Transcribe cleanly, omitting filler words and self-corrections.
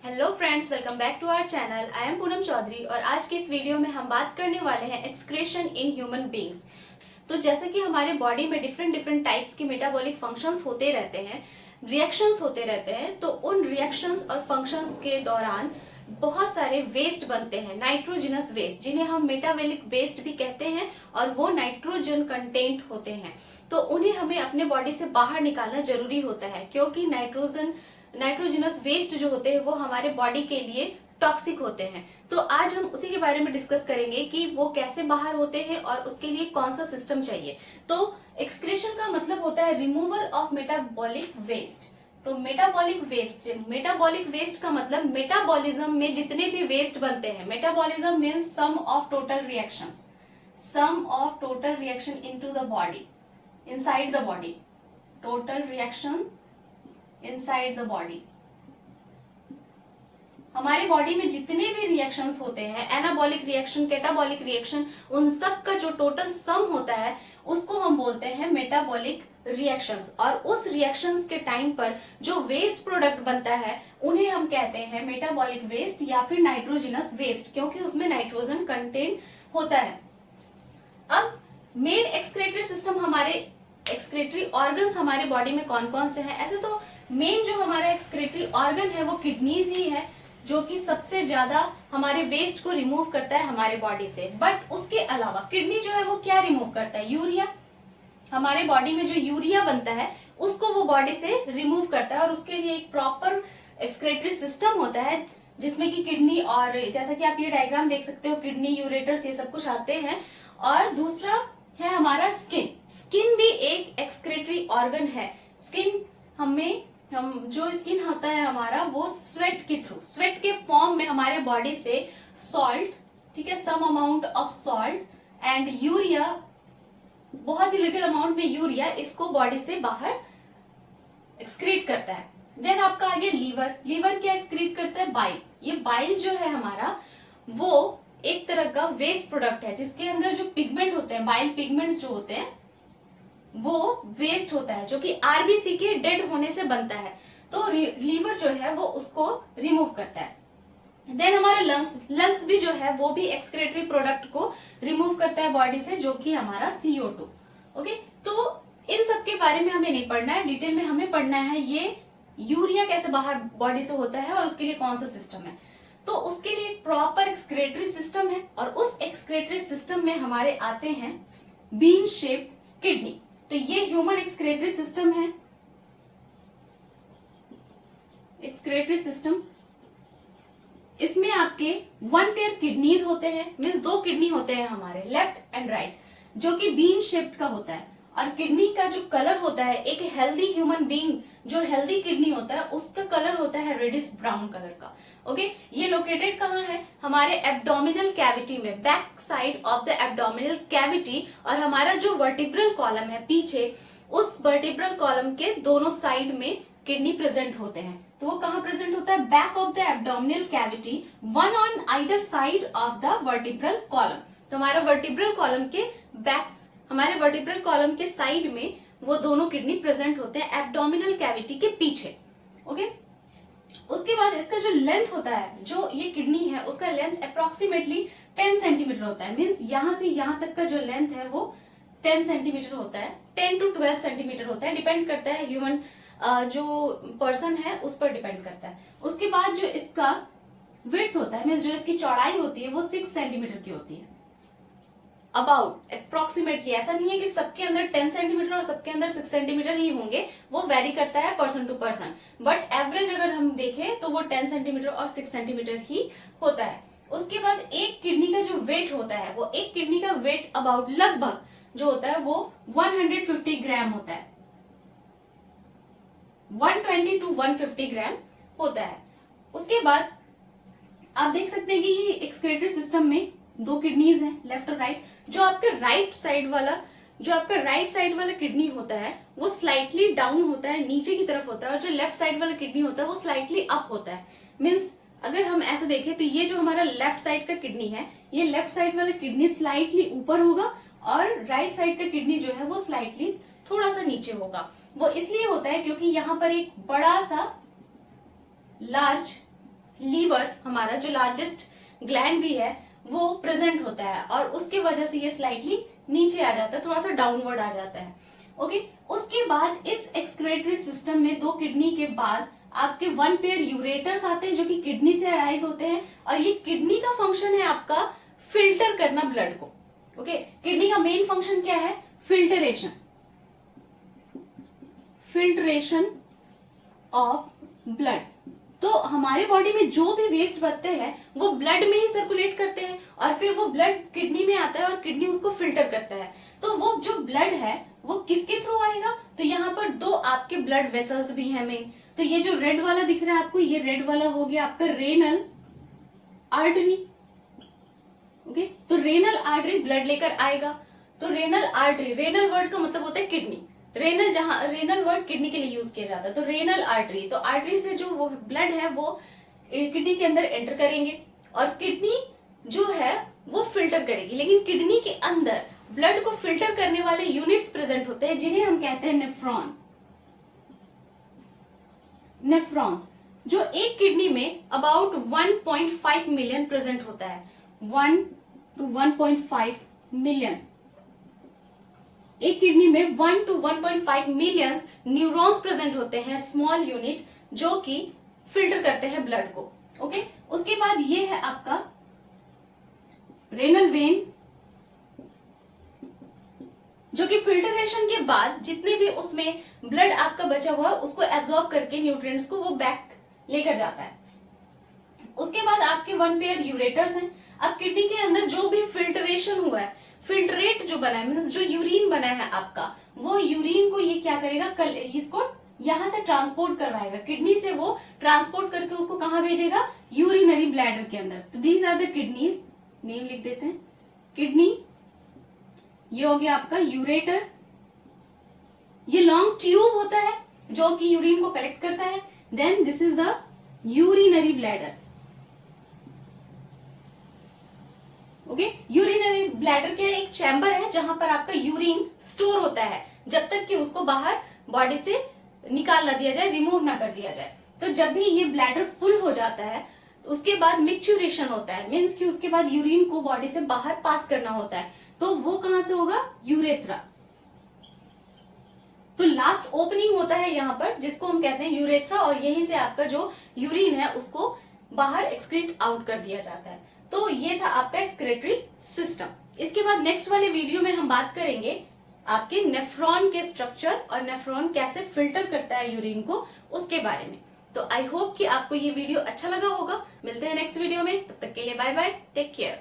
Hello friends, welcome back to our channel. I am Poonam Chaudhary और आज के इस वीडियो में हम बात करने वाले हैं एक्सक्रीशन इन ह्यूमन बींग्स। तो जैसे कि हमारे बॉडी में डिफरेंट डिफरेंट टाइप्स के मेटाबॉलिक फंक्शंस होते रहते हैं, रिएक्शंस होते रहते हैं, तो उन रिएक्शंस और फंक्शंस के दौरान बहुत सारे वेस्ट बनते हैं, नाइट्रोजनस वेस्ट, जिन्हें हम मेटाबॉलिक वेस्ट भी कहते हैं, और वो नाइट्रोजन कंटेंट होते हैं। तो उन्हें हमें अपने बॉडी से बाहर निकालना जरूरी होता है, क्योंकि नाइट्रोजनस वेस्ट जो होते हैं वो हमारे बॉडी के लिए टॉक्सिक होते हैं। तो आज हम उसी के बारे में डिस्कस करेंगे कि वो कैसे बाहर होते हैं और उसके लिए कौन सा सिस्टम चाहिए। तो एक्सक्रीशन का मतलब होता है रिमूवल ऑफ मेटाबॉलिक वेस्ट। तो मेटाबॉलिक वेस्ट का मतलब मेटाबॉलिज्म में जितने भी वेस्ट बनते हैं। Metabolism means sum of total reaction into the body, inside the body, total reaction inside the body. हमारे बॉडी में जितने भी रिएक्शंस होते हैं, एनाबॉलिक रिएक्शन, कैटाबॉलिक रिएक्शन, उन सब का जो टोटल सम होता है उसको हम बोलते हैं मेटाबॉलिक रिएक्शंस। और उस रिएक्शंस के टाइम पर जो वेस्ट प्रोडक्ट बनता है उन्हें हम कहते हैं मेटाबॉलिक वेस्ट या फिर नाइट्रोजनस वेस्ट, क्योंकि उसमें नाइट्रोजन कंटेंट होता है। अब मेन एक्सक्रीटरी सिस्टम, हमारे एक्सक्रीटरी ऑर्गन्स हमारे बॉडी में कौन कौन से हैं? ऐसे तो मेन जो हमारा एक्सक्रीटरी ऑर्गन है वो किडनीज ही है, जो कि सबसे ज्यादा हमारे वेस्ट को रिमूव करता है हमारे बॉडी से। बट उसके अलावा किडनी जो है वो क्या रिमूव करता है? यूरिया। हमारे बॉडी में जो यूरिया बनता है उसको वो बॉडी से रिमूव करता है, और उसके लिए एक प्रॉपर एक्सक्रीटरी सिस्टम होता है जिसमें कि किडनी, और जैसा कि आप ये डायग्राम देख सकते हो, किडनी, यूरेटर्स, ये सब कुछ आते हैं। और दूसरा है हमारा स्किन भी एक एक्सक्रीटरी ऑर्गन है। स्किन हम जो स्किन होता है हमारा, वो स्वेट के थ्रू, स्वेट के फॉर्म में हमारे बॉडी से सॉल्ट, ठीक है, some amount of salt and urea, बहुत ही लिटिल अमाउंट में यूरिया, इसको बॉडी से बाहर एक्सक्रीट करता है। देन आपका आगे लीवर क्या एक्सक्रीट करता है? बाइल। ये बाइल जो है हमारा, वो एक तरह का वेस्ट प्रोडक्ट है जिसके अंदर जो पिगमेंट होते हैं, बाइल पिगमेंट्स जो होते हैं, वो वेस्ट होता है जो कि आरबीसी के डेड होने से बनता है। तो लीवर जो है वो उसको रिमूव करता है। देन हमारा लंग्स भी जो है वो भी एक्सक्रीटरी प्रोडक्ट को रिमूव करता है बॉडी से, जो कि हमारा CO2। ओके, तो इन सब के बारे में हमें नहीं पढ़ना है, डिटेल में हमें पढ़ना है ये यूरिया कैसे बाहर बॉडी से होता है और उसके लिए कौन सा सिस्टम है। तो उसके लिए एक प्रॉपर एक्सक्रीटरी सिस्टम है, और उस एक्सक्रीटरी सिस्टम में हमारे आते हैं बीन शेप किडनी। तो ये ह्यूमन एक्सक्रीटरी सिस्टम है, एक्सक्रीटरी सिस्टम। इसमें आपके 1 पेयर किडनीज होते हैं, मीन्स 2 किडनी होते हैं हमारे, लेफ्ट एंड राइट, जो कि बीन शेप्ड का होता है। और किडनी का जो कलर होता है, एक हेल्दी ह्यूमन बीइंग जो हेल्दी किडनी होता है उसका कलर होता है रेडिश ब्राउन कलर का। ओके, ये लोकेटेड कहाँ है? हमारे एब्डोमिनल कैविटी में, back side of the abdominal cavity. और हमारा जो वर्टिब्रल कॉलम है पीछे, उस वर्टिब्रल कॉलम के दोनों साइड में किडनी प्रेजेंट होते हैं। तो वो कहाँ प्रेजेंट होता है? Back of the abdominal cavity, one on either side of the vertebral column. तो हमारा वर्टिब्रल कॉलम के हमारे वर्टिब्रल कॉलम के साइड में वो दोनों किडनी प्रेजेंट होते हैं एब्डोमिनल कैविटी के पीछे। ओके, उसके बाद इसका जो लेंथ होता है, जो ये किडनी है उसका लेंथ अप्रोक्सीमेटली 10 सेंटीमीटर होता है। मीन्स यहाँ से यहाँ तक का जो लेंथ है वो 10 सेंटीमीटर होता है, 10 to 12 सेंटीमीटर होता है, डिपेंड करता है ह्यूमन जो पर्सन है उस पर डिपेंड करता है। उसके बाद जो इसका विड्थ होता है, मीन्स जो इसकी चौड़ाई होती है, वो 6 सेंटीमीटर की होती है, अबाउट अप्रोक्सीमेटली। ऐसा नहीं है कि सबके अंदर 10 सेंटीमीटर और सबके अंदर 6 सेंटीमीटर ही होंगे, वो वेरी करता है person to person, but average अगर हम देखें तो वो 10 सेंटीमीटर और 6 सेंटीमीटर ही होता है। उसके बाद एक किडनी का जो वेट होता है, वो एक किडनी का वेट अबाउट लगभग जो होता है वो 150 ग्राम होता है, 120 to 150 ग्राम होता है। उसके बाद आप देख सकते हैं कि ये एक्सक्रीटरी सिस्टम में 2 किडनीज हैं, लेफ्ट और राइट। जो आपका राइट साइड वाला किडनी होता है वो स्लाइटली डाउन होता है, नीचे की तरफ होता है, और जो लेफ्ट साइड वाला किडनी होता है वो स्लाइटली अप होता है। मीन्स अगर हम ऐसे देखें तो ये जो हमारा लेफ्ट साइड का किडनी है, ये लेफ्ट साइड वाला किडनी स्लाइटली ऊपर होगा, और राइट साइड का किडनी जो है वो स्लाइटली थोड़ा सा नीचे होगा। वो इसलिए होता है क्योंकि यहाँ पर एक बड़ा सा लार्ज लीवर हमारा जो लार्जेस्ट ग्लैंड भी है वो प्रेजेंट होता है और उसके वजह से ये स्लाइटली नीचे आ जाता है, थोड़ा सा डाउनवर्ड आ जाता है। ओके, उसके बाद इस एक्सक्रेटरी सिस्टम में 2 किडनी के बाद आपके 1 पेयर यूरेटर्स आते हैं जो कि किडनी से अराइज होते हैं और ये किडनी का फंक्शन है आपका फिल्टर करना ब्लड को। ओके, किडनी का मेन फंक्शन क्या है? Filtration, filtration of blood. तो हमारे बॉडी में जो भी वेस्ट बचते हैं वो ब्लड में ही सर्कुलेट करते हैं और फिर वो ब्लड किडनी में आता है और किडनी उसको फिल्टर करता है। तो वो जो ब्लड है वो किसके थ्रू आएगा? तो यहाँ पर 2 आपके ब्लड वेसल्स भी हैं मेन। तो ये जो रेड वाला दिख रहा है आपको, ये रेड वाला हो गया आपका रेनल आर्टरी। ओके, तो रेनल आर्टरी ब्लड लेकर आएगा। तो रेनल आर्टरी, रेनल वर्ड का मतलब होता है किडनी, रेनल जहां रेनल वर्ड किडनी के लिए यूज किया जाता है। तो रेनल आर्टरी, तो आर्टरी से जो वो ब्लड है वो किडनी के अंदर एंटर करेंगे और किडनी जो है वो फिल्टर करेगी। लेकिन किडनी के अंदर ब्लड को फिल्टर करने वाले यूनिट्स प्रेजेंट होते हैं जिन्हें हम कहते हैं नेफ्रॉन, नेफ्रॉन्स, जो एक किडनी में अबाउट 1.5 मिलियन प्रेजेंट होता है। 1 to 1.5 मिलियन, एक किडनी में 1 to 1.5 मिलियंस न्यूरॉन्स प्रेजेंट होते हैं, स्मॉल यूनिट, जो कि फिल्टर करते हैं ब्लड को। ओके, उसके बाद ये है आपका रेनल वेन, जो कि फिल्टरेशन के बाद जितने भी उसमें ब्लड आपका बचा हुआ उसको एब्जॉर्ब करके न्यूट्रिएंट्स को वो बैक लेकर जाता है। उसके बाद आपके 1 पेयर यूरेटर्स हैं। अब किडनी के अंदर जो भी फिल्टरेशन हुआ है, फिल्ट्रेट जो बना है, मीन्स जो यूरिन बना है आपका, वो यूरिन को ये क्या करेगा, कल इसको यहां से ट्रांसपोर्ट करवाएगा, किडनी से वो ट्रांसपोर्ट करके उसको कहां भेजेगा? यूरिनरी ब्लैडर के अंदर। तो these are the kidneys, name लिख देते हैं, किडनी, ये हो गया आपका यूरेटर, ये लॉन्ग ट्यूब होता है जो कि यूरिन को कलेक्ट करता है। Then this is the urinary bladder. Okay, urinary bladder क्या है? एक चैम्बर है जहां पर आपका यूरिन स्टोर होता है जब तक कि उसको बाहर बॉडी से निकाल ना दिया जाए, रिमूव ना कर दिया जाए। तो जब भी ये ब्लैडर फुल हो जाता है उसके बाद मिक्चुरेशन होता है, मीन्स कि उसके बाद यूरिन को बॉडी से बाहर पास करना होता है। तो वो कहां से होगा? यूरेथ्रा। तो लास्ट ओपनिंग होता है यहाँ पर जिसको हम कहते हैं यूरेथ्रा, और यहीं से आपका जो यूरिन है उसको बाहर एक्सक्रीट आउट कर दिया जाता है। तो ये था आपका एक्सक्रेटरी सिस्टम। इसके बाद नेक्स्ट वाले वीडियो में हम बात करेंगे आपके नेफ्रॉन के स्ट्रक्चर और नेफ्रॉन कैसे फिल्टर करता है यूरिन को, उसके बारे में। तो आई होप कि आपको ये वीडियो अच्छा लगा होगा। मिलते हैं नेक्स्ट वीडियो में, तब तक के लिए बाय बाय, टेक केयर।